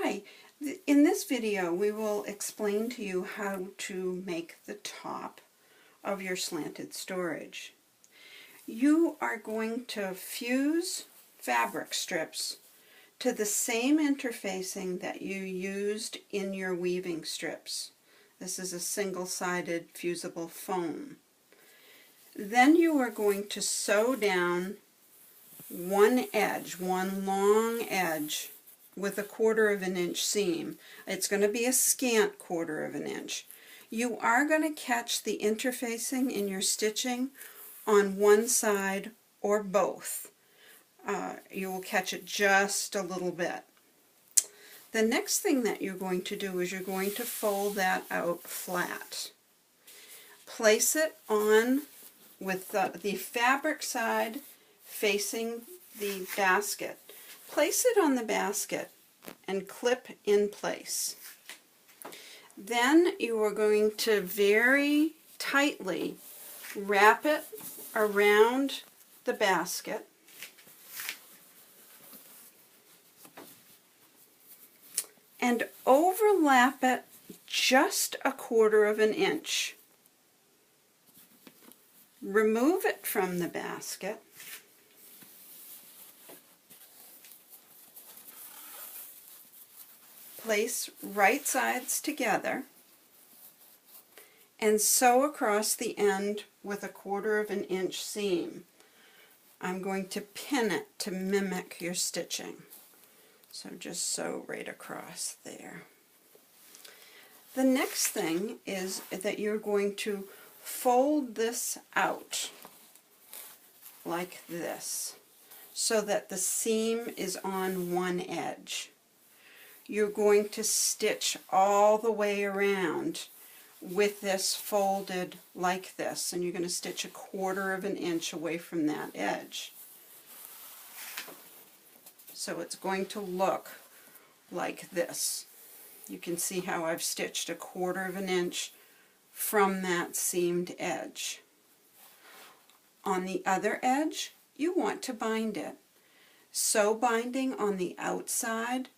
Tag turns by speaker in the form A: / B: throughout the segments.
A: Hi, in this video we will explain to you how to make the top of your slanted storage. You are going to fuse fabric strips to the same interfacing that you used in your weaving strips. This is a single-sided fusible foam. Then you are going to sew down one edge, one long edge, with a 1/4 inch seam. It's going to be a scant 1/4 inch. You are going to catch the interfacing in your stitching on one side or both. You will catch it just a little bit. The next thing that you're going to do is you're going to fold that out flat. Place it on with the fabric side facing the basket. Place it on the basket and clip in place. Then you are going to very tightly wrap it around the basket and overlap it just a 1/4 inch. Remove it from the basket . Place right sides together and sew across the end with a 1/4 inch seam. I'm going to pin it to mimic your stitching. So just sew right across there. The next thing is that you're going to fold this out like this so that the seam is on one edge. You're going to stitch all the way around with this folded like this, and you're going to stitch a 1/4 inch away from that edge. So it's going to look like this. You can see how I've stitched a 1/4 inch from that seamed edge. On the other edge, you want to bind it. Sew binding on the outside,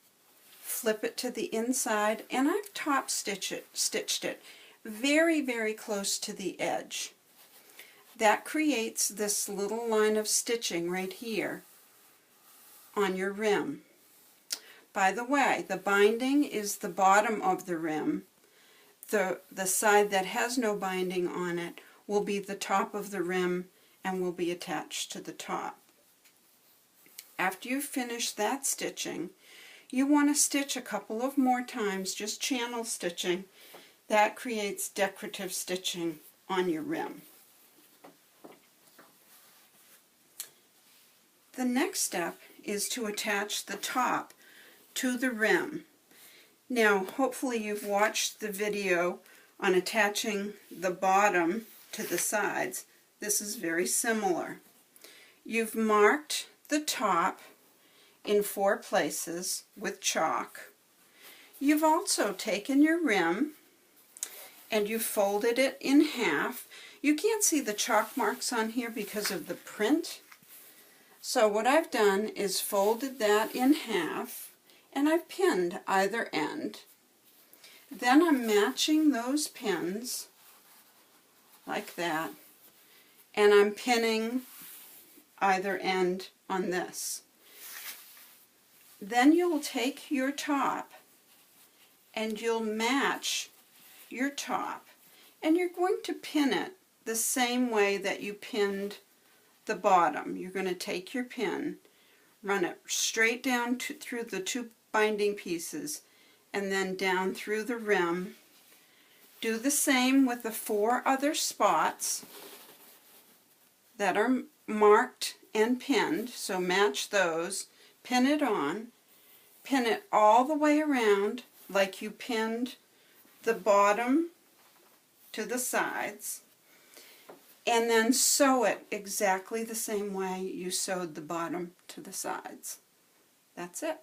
A: flip it to the inside, and I've top stitched it very, very close to the edge. That creates this little line of stitching right here on your rim. By the way, the binding is the bottom of the rim. The side that has no binding on it will be the top of the rim and will be attached to the top. After you finish that stitching, you want to stitch a couple of more times, just channel stitching. That creates decorative stitching on your rim. The next step is to attach the top to the rim. Now, hopefully you've watched the video on attaching the bottom to the sides. This is very similar. You've marked the top in 4 places with chalk. You've also taken your rim and you folded it in half. You can't see the chalk marks on here because of the print. So what I've done is folded that in half and I've pinned either end. Then I'm matching those pins like that, and I'm pinning either end on this. Then you'll take your top and you'll match your top, and you're going to pin it the same way that you pinned the bottom. You're going to take your pin, run it straight down through the 2 binding pieces and then down through the rim. Do the same with the 4 other spots that are marked and pinned, so match those, pin it on, pin it all the way around like you pinned the bottom to the sides, and then sew it exactly the same way you sewed the bottom to the sides. That's it.